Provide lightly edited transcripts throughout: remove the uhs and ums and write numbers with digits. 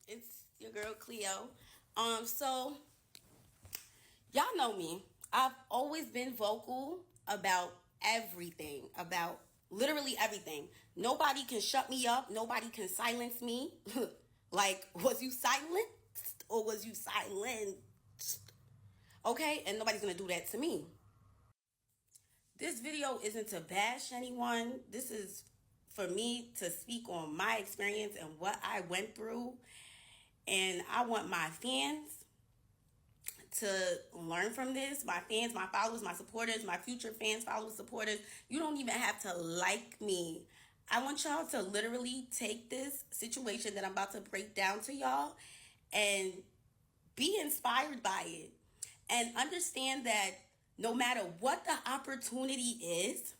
It's your girl Cleo. So y'all know me. I've always been vocal about everything, about literally everything. Nobody can shut me up. Nobody can silence me. Like, was you silenced or was you silenced? Okay, and nobody's gonna do that to me. This video isn't to bash anyone. This is for me to speak on my experience and what I went through. And I want my fans to learn from this. My fans, my followers, my supporters, my future fans, followers, supporters. You don't even have to like me. I want y'all to literally take this situation that I'm about to break down to y'all and be inspired by it. And understand that no matter what the opportunity is,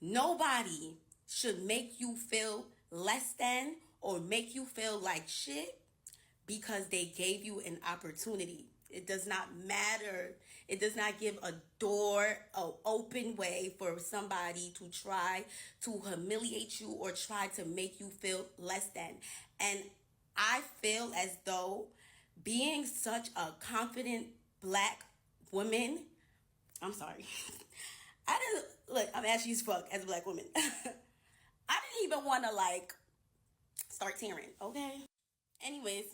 nobody should make you feel less than or make you feel like shit because they gave you an opportunity. It does not matter. It does not give a door, an open way for somebody to try to humiliate you or try to make you feel less than. And I feel as though being such a confident black woman, I'm sorry. I didn't, look, I'm ashy as fuck as a black woman. I didn't even want to start tearing, okay? Anyways,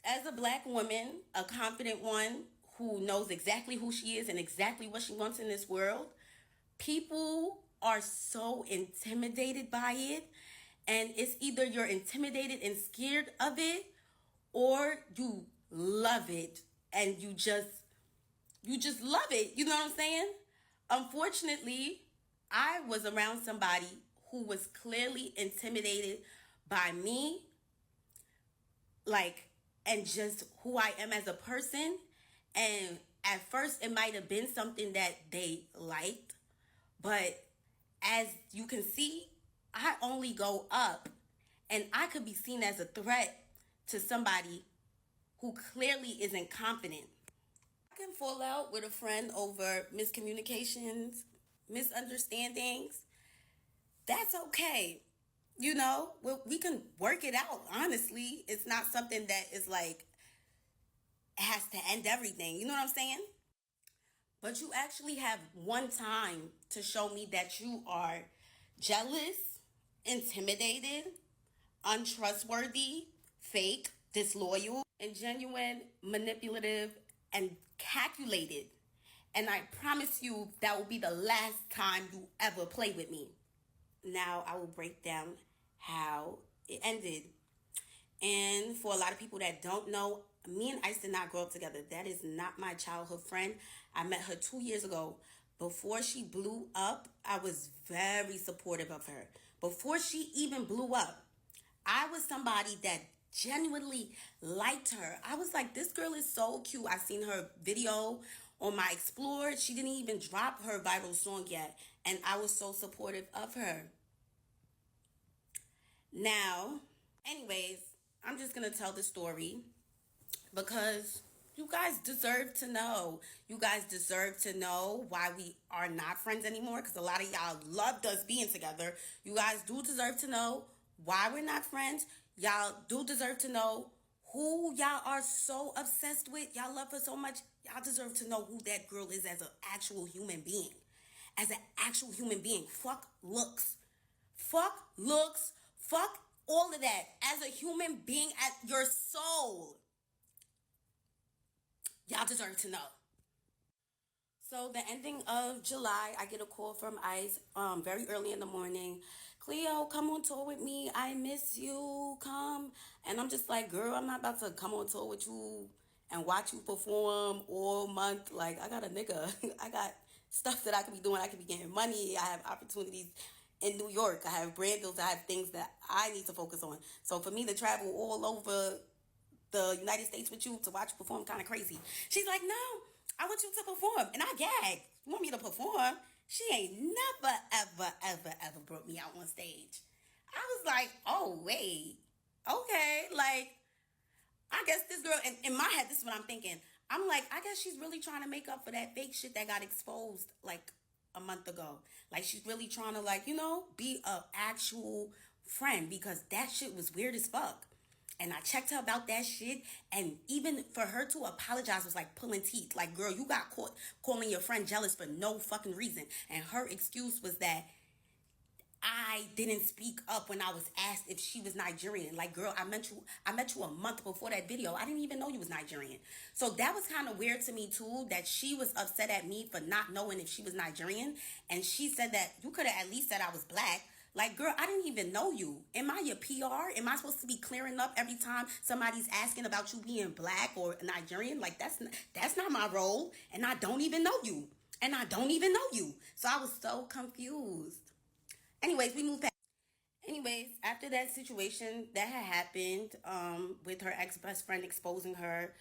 as a black woman, a confident one who knows exactly who she is and exactly what she wants in this world, people are so intimidated by it. And it's either you're intimidated and scared of it or you love it and you just love it. You know what I'm saying? Unfortunately, I was around somebody who was clearly intimidated by me, and just who I am as a person. And at first, it might have been something that they liked, but as you can see, I only go up, and I could be seen as a threat to somebody who clearly isn't confident. I can fall out with a friend over miscommunications, misunderstandings. That's okay. You know, we can work it out. Honestly, it's not something that is has to end everything. You know what I'm saying? But you actually have one time to show me that you are jealous, intimidated, untrustworthy, fake, disloyal, and genuine, manipulative, and calculated. And I promise you that will be the last time you ever play with me. Now I will break down how it ended. And for a lot of people that don't know, me and Ice did not grow up together. That is not my childhood friend. I met her 2 years ago. Before she blew up, I was very supportive of her. Before she even blew up, I was somebody that genuinely liked her. I was like, this girl is so cute. I seen her video on my Explore. She didn't even drop her viral song yet. And I was so supportive of her. Now, anyways, I'm just going to tell the story because you guys deserve to know. You guys deserve to know why we are not friends anymore, because a lot of y'all loved us being together. You guys do deserve to know why we're not friends. Y'all do deserve to know who y'all are so obsessed with. Y'all love her so much. Y'all deserve to know who that girl is as an actual human being. As an actual human being. Fuck looks. Fuck looks. Fuck all of that. As a human being, at your soul. Y'all deserve to know. So the ending of July, I get a call from Ice very early in the morning. Cleo, come on tour with me. I miss you. Come. And I'm just like, girl, I'm not about to come on tour with you and watch you perform all month. Like, I got a nigga. I got stuff that I could be doing. I could be getting money. I have opportunities in New York. I have brand deals. I have things that I need to focus on. So for me to travel all over the United States with you to watch you perform kind of crazy. She's like, no, I want you to perform. And I gagged. You want me to perform? She ain't never, ever, ever, ever brought me out on stage. I was like, oh, wait. Okay. Like, I guess this girl, in my head, this is what I'm thinking. I'm like, I guess she's really trying to make up for that fake shit that got exposed like a month ago. Like, she's really trying to be a actual friend, because that shit was weird as fuck. And I checked her about that shit. And even for her to apologize was like pulling teeth. Like, girl, you got caught calling your friend jealous for no fucking reason. And her excuse was that I didn't speak up when I was asked if she was Nigerian. Like, girl, I met you a month before that video. I didn't even know you was Nigerian. So that was kind of weird to me too, that she was upset at me for not knowing if she was Nigerian. And she said that you could have at least said I was black. Like, girl, I didn't even know you. Am I your PR? Am I supposed to be clearing up every time somebody's asking about you being black or Nigerian? Like, that's not my role. And I don't even know you. And I don't even know you. So I was so confused. Anyways, we moved past. Anyways, after that situation that had happened, with her ex best friend exposing her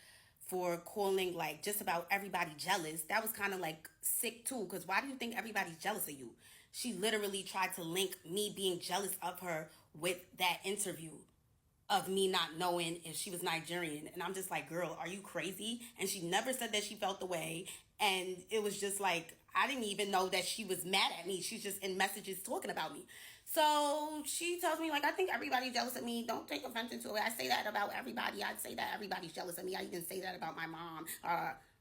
for calling like just about everybody jealous, that was kind of like sick too. Because why do you think everybody's jealous of you? She literally tried to link me being jealous of her with that interview of me not knowing if she was Nigerian. And I'm just like, girl, are you crazy? And she never said that she felt the way. And it was just like, I didn't even know that she was mad at me. She's just in messages talking about me. So she tells me, like, I think everybody's jealous of me. Don't take offense to it. I say that about everybody. I say that everybody's jealous of me. I even say that about my mom.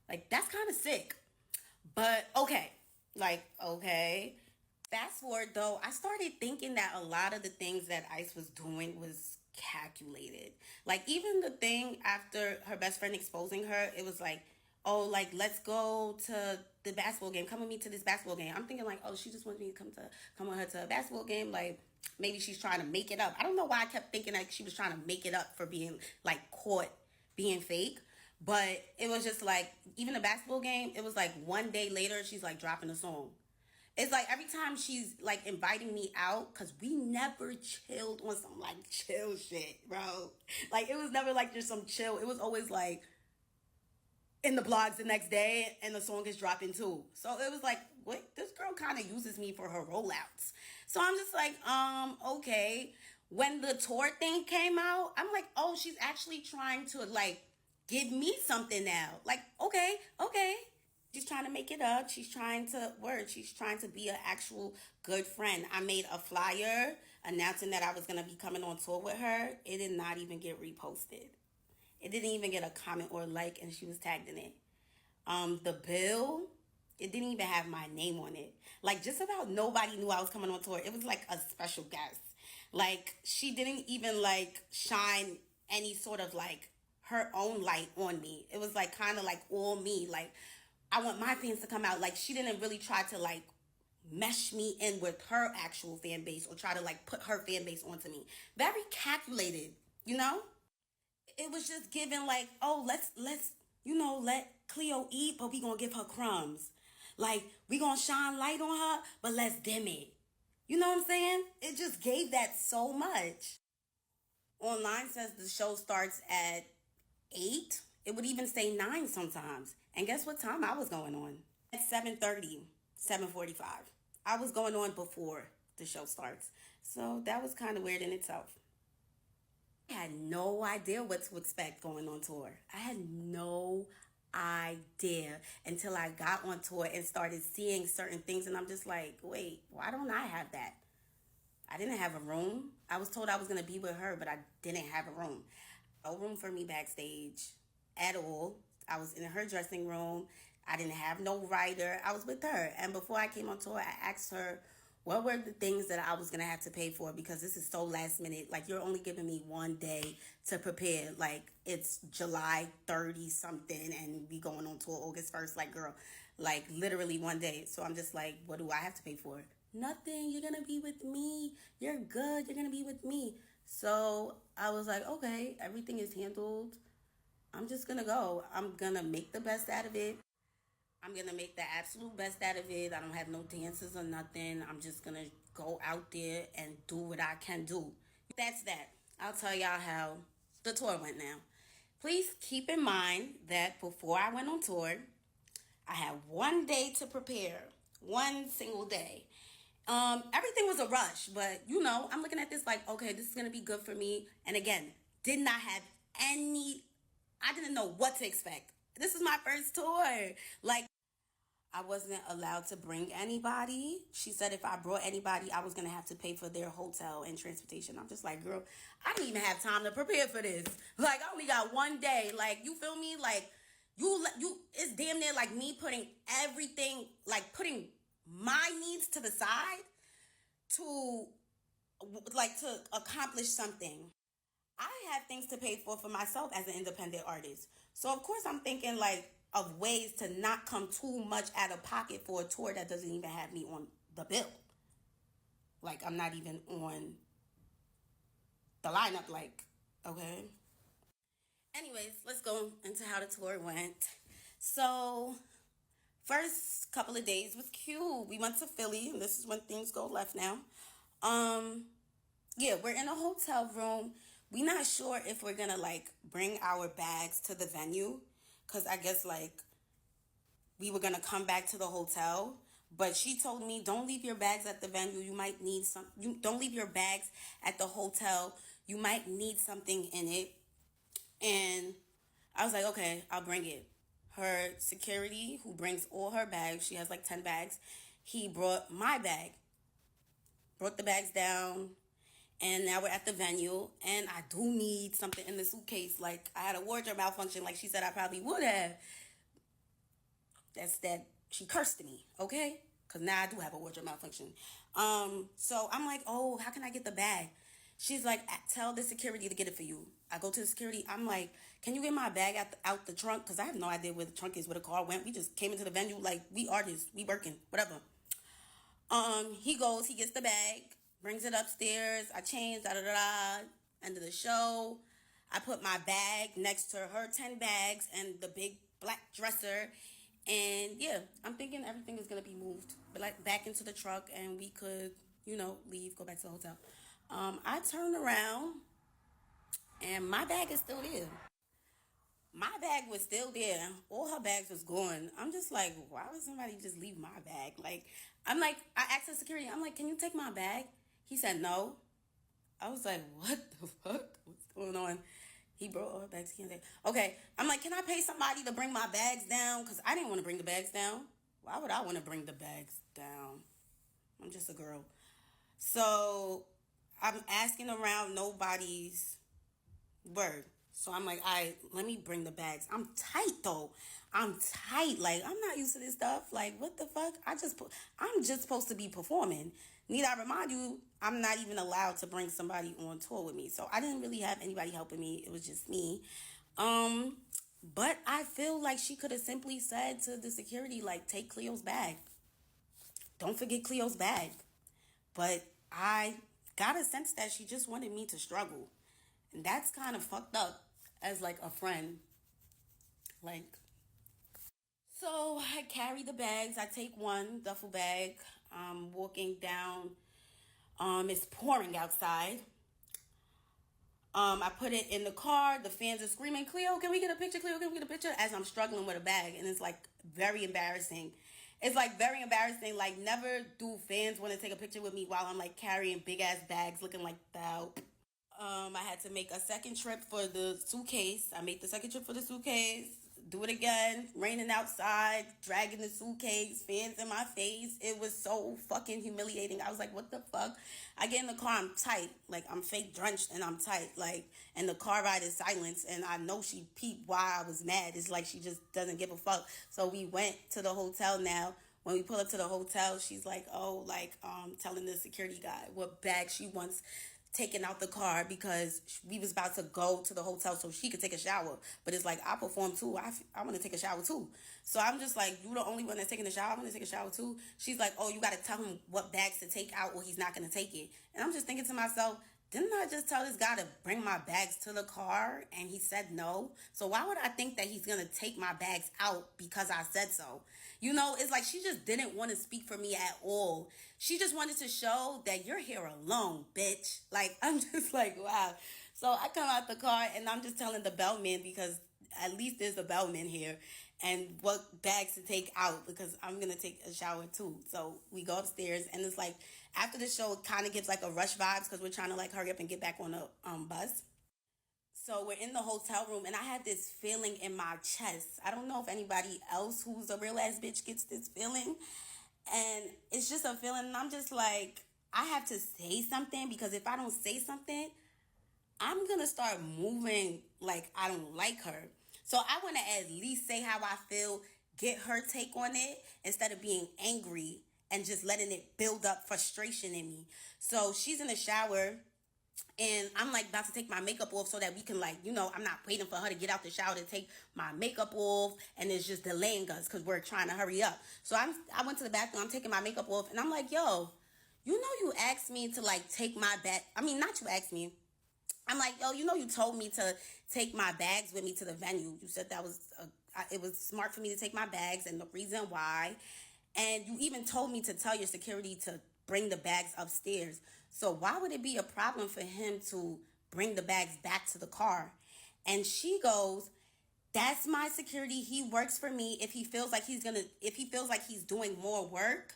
Like, that's kind of sick. But okay. Like, okay. Fast forward though, I started thinking that a lot of the things that Ice was doing was calculated. Like, even the thing after her best friend exposing her, it was like, oh, like, let's go to the basketball game. Come with me to this basketball game. I'm thinking like, oh, she just wants me to come with her to a basketball game. Like, maybe she's trying to make it up. I don't know why I kept thinking like she was trying to make it up for being like caught being fake. But it was just like, even the basketball game, it was like one day later, she's like dropping a song. It's like every time she's like inviting me out, because we never chilled on some like chill shit, bro. Like, it was never like just some chill. It was always like in the blogs the next day and the song is dropping too. So it was like, what? This girl kind of uses me for her rollouts. So I'm just like, okay. When the tour thing came out, I'm like, oh, she's actually trying to like give me something now. Like, okay, okay. She's trying to make it up. She's trying to work. She's trying to be an actual good friend. I made a flyer announcing that I was going to be coming on tour with her. It did not even get reposted. It didn't even get a comment or a like, and she was tagged in it. The bill, it didn't even have my name on it. Like, just about nobody knew I was coming on tour. It was like a special guest. Like, she didn't even like shine any sort of like her own light on me. It was like kind of like all me. Like, I want my fans to come out. Like, she didn't really try to like mesh me in with her actual fan base or try to like put her fan base onto me. Very calculated, you know? It was just given like, oh, let's let Cleo eat, but we gonna give her crumbs. Like, we gonna shine light on her, but let's dim it. You know what I'm saying? It just gave that so much. Online says the show starts at 8. It would even say 9 sometimes. And guess what time I was going on? At 7:30, 7:45. I was going on before the show starts. So that was kind of weird in itself. I had no idea what to expect going on tour. I had no idea until I got on tour and started seeing certain things. And I'm just like, wait, why don't I have that? I didn't have a room. I was told I was going to be with her, but I didn't have a room. No room for me backstage at all. I was in her dressing room. I didn't have no writer. I was with her. And before I came on tour, I asked her what were the things that I was going to have to pay for, because this is so last minute. Like, you're only giving me one day to prepare. Like, it's July 30 something and we going on tour August 1st. Like, girl, like literally one day. So I'm just like, what do I have to pay for? Nothing. You're going to be with me. You're good. You're going to be with me. So I was like, okay, everything is handled. I'm just going to go. I'm going to make the best out of it. I'm going to make the absolute best out of it. I don't have no dances or nothing. I'm just going to go out there and do what I can do. That's that. I'll tell y'all how the tour went now. Please keep in mind that before I went on tour, I had one day to prepare. One single day. Everything was a rush, but I'm looking at this like, okay, this is going to be good for me. And again, did not have I didn't know what to expect. This is my first tour. Like, I wasn't allowed to bring anybody. She said if I brought anybody, I was gonna have to pay for their hotel and transportation. I'm just like, girl, I didn't even have time to prepare for this. Like, I only got one day. Like, you feel me? Like, it's damn near like me putting everything, like putting my needs to the side to, like, to accomplish something. I have things to pay for myself as an independent artist. So of course I'm thinking like of ways to not come too much out of pocket for a tour that doesn't even have me on the bill. Like, I'm not even on the lineup, like, okay. Anyways, let's go into how the tour went. So first couple of days was cute. We went to Philly, and this is when things go left now. Um, yeah, we're in a hotel room. We not sure if we're gonna like bring our bags to the venue, cause I guess like we were gonna come back to the hotel. But she told me, don't leave your bags at the venue. You might need some. You don't leave your bags at the hotel. You might need something in it. And I was like, okay, I'll bring it. Her security, who brings all her bags, she has like 10 bags. He brought my bag, brought the bags down, and now we're at the venue, and I do need something in the suitcase. Like, I had a wardrobe malfunction, like she said I probably would have. That's that she cursed me, okay? Because now I do have a wardrobe malfunction. So I'm like, oh, how can I get the bag? She's like, tell the security to get it for you. I go to the security. I'm like, can you get my bag out the trunk? Because I have no idea where the trunk is, where the car went. We just came into the venue like we artists, we working, whatever. He goes, he gets the bag, brings it upstairs. I change, da da da da. End of the show. I put my bag next to her 10 bags and the big black dresser. And yeah, I'm thinking everything is gonna be moved, but like back into the truck, and we could, leave, go back to the hotel. I turned around, and my bag is still there. My bag was still there. All her bags was gone. I'm just like, why would somebody just leave my bag? Like, I'm like, I asked the security, I'm like, can you take my bag? He said no. I was like, what the fuck? What's going on? He brought all her bags. He can't say, okay. I'm like, can I pay somebody to bring my bags down? Because I didn't want to bring the bags down. Why would I want to bring the bags down? I'm just a girl. So I'm asking around, nobody's word. So I'm like, all right, let me bring the bags. I'm tight though. I'm tight. Like, I'm not used to this stuff. Like, what the fuck? I'm just supposed to be performing. Need I remind you, I'm not even allowed to bring somebody on tour with me. So I didn't really have anybody helping me. It was just me. Um, but I feel like she could have simply said to the security, like, take Cleo's bag. Don't forget Cleo's bag. But I got a sense that she just wanted me to struggle. And that's kind of fucked up as like a friend. Like, so I carry the bags. I take one duffel bag. I'm walking down. It's pouring outside. I put it in the car. The fans are screaming, Cleo, can we get a picture? Cleo, can we get a picture? As I'm struggling with a bag. And it's like very embarrassing. It's like very embarrassing. Like, never do fans want to take a picture with me while I'm like carrying big ass bags looking like that. I had to make a second trip for the suitcase. I made the second trip for the suitcase. Do it again. Raining outside, dragging the suitcase, fans in my face. It was so fucking humiliating. I was like, what the fuck? I get in the car, I'm tight. Like, I'm fake drenched and I'm tight. Like, and the car ride is silence. And I know she peeped why I was mad. It's like she just doesn't give a fuck. So we went to the hotel now. When we pull up to the hotel, she's like, oh, like, telling the security guy what bag she wants taken out the car because we was about to go to the hotel so she could take a shower. But it's like, I perform too. I want to take a shower too. So I'm just like, you the only one that's taking a shower? I'm going to take a shower too. She's like, oh, you got to tell him what bags to take out or he's not going to take it. And I'm just thinking to myself, didn't I just tell this guy to bring my bags to the car and he said no? So why would I think that he's going to take my bags out because I said so? It's like she just didn't want to speak for me at all. She just wanted to show that you're here alone, bitch. Like, I'm just like, wow. So I come out the car and I'm just telling the bellman, because at least there's a bellman here, and what bags to take out because I'm going to take a shower too. So we go upstairs and it's like, after the show, it kind of gives like a rush vibes because we're trying to like hurry up and get back on the bus. So we're in the hotel room, and I had this feeling in my chest. I don't know if anybody else who's a real ass bitch gets this feeling. And it's just a feeling, and I'm just like, I have to say something, because if I don't say something, I'm gonna start moving like I don't like her. So I wanna at least say how I feel, get her take on it, instead of being angry and just letting it build up frustration in me. So she's in the shower, and I'm like about to take my makeup off so that we can, like, I'm not waiting for her to get out the shower to take my makeup off, and it's just delaying us because we're trying to hurry up. So I went to the bathroom, I'm taking my makeup off, and I'm like, yo, you asked me to, like, take my bag. I mean, not you asked me. I'm like, yo, you told me to take my bags with me to the venue. You said that was it was smart for me to take my bags, and the reason why. And you even told me to tell your security to bring the bags upstairs. So why would it be a problem for him to bring the bags back to the car? And she goes, that's my security. He works for me. If he feels like he's doing more work,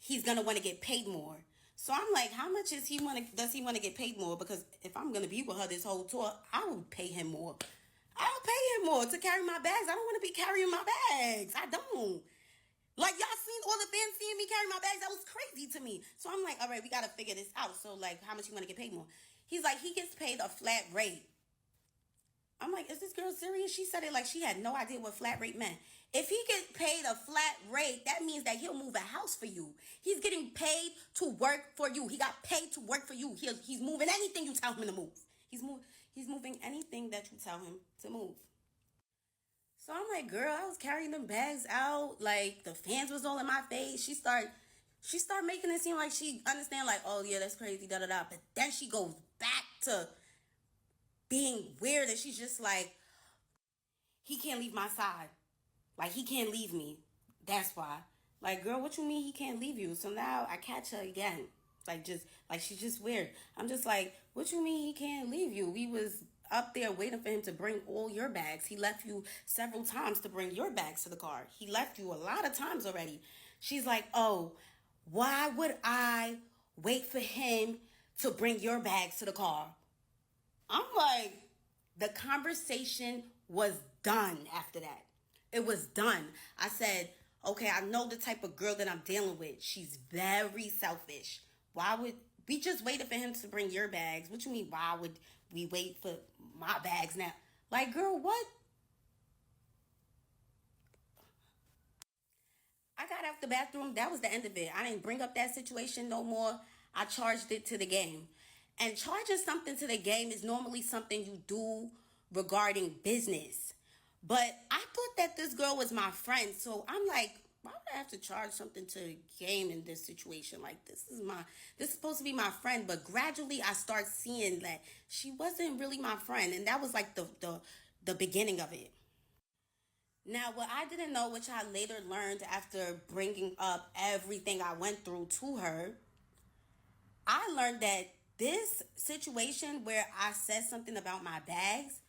he's gonna want to get paid more. So I'm like, how much does he want to get paid more? Because if I'm gonna be with her this whole tour, I will pay him more. I'll pay him more to carry my bags. I don't want to be carrying my bags. I don't. Like, y'all seen all the fans seeing me carry my bags? That was crazy to me. So I'm like, all right, we gotta figure this out. So, like, how much you want to get paid more? He's like, he gets paid a flat rate. I'm like, is this girl serious? She said it like she had no idea what flat rate meant. If he gets paid a flat rate, that means that he'll move a house for you. He's getting paid to work for you. He got paid to work for you. He's moving anything you tell him to move. He's moving anything that you tell him to move. So I'm like, girl, I was carrying them bags out. Like, the fans was all in my face. She started making it seem like she understand, like, oh yeah, that's crazy, da da da. But then she goes back to being weird, and she's just like, he can't leave my side. Like, he can't leave me. That's why. Like, girl, what you mean he can't leave you? So now I catch her again. Like, she's just weird. I'm just like, what you mean he can't leave you? We was up there waiting for him to bring all your bags. He left you several times to bring your bags to the car. He left you a lot of times already. She's like, oh, why would I wait for him to bring your bags to the car? I'm like, the conversation was done after that. It was done. I said, okay, I know the type of girl that I'm dealing with. She's very selfish. Why would we just waited for him to bring your bags? What you mean, why would we wait for my bags now? Like, girl, what? I got out the bathroom. That was the end of it. I didn't bring up that situation no more. I charged it to the game. And charging something to the game is normally something you do regarding business. But I thought that this girl was my friend. So I'm like, why would I have to charge something to the game in this situation? Like, this is supposed to be my friend. But gradually I start seeing that she wasn't really my friend. And that was like the beginning of it. Now, what I didn't know, which I later learned after bringing up everything I went through to her, I learned that this situation where I said something about my bags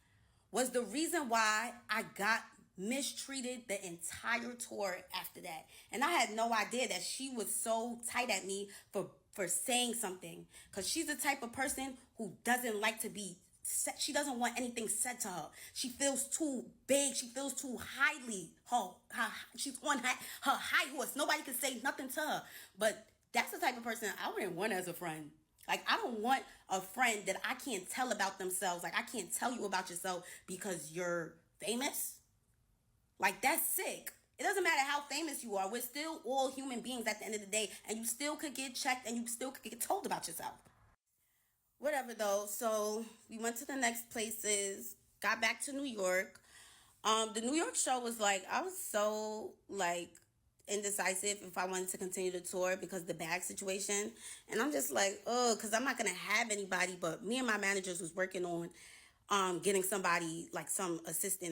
was the reason why I got mistreated the entire tour after that. And I had no idea that she was so tight at me for saying something. Because she's the type of person who doesn't like to be she doesn't want anything said to her. She feels too big. She feels too highly. She's on her high horse. Nobody can say nothing to her. But that's the type of person I wouldn't want as a friend. Like, I don't want a friend that I can't tell about themselves. Like, I can't tell you about yourself because you're famous. Like, that's sick. It doesn't matter how famous you are. We're still all human beings at the end of the day. And you still could get checked, and you still could get told about yourself. Whatever though. So we went to the next places, got back to New York. The New York show was like, I was so like indecisive if I wanted to continue the tour because of the bag situation. And I'm just like, oh, because I'm not gonna have anybody. But me and my managers was working on getting somebody, like some assistant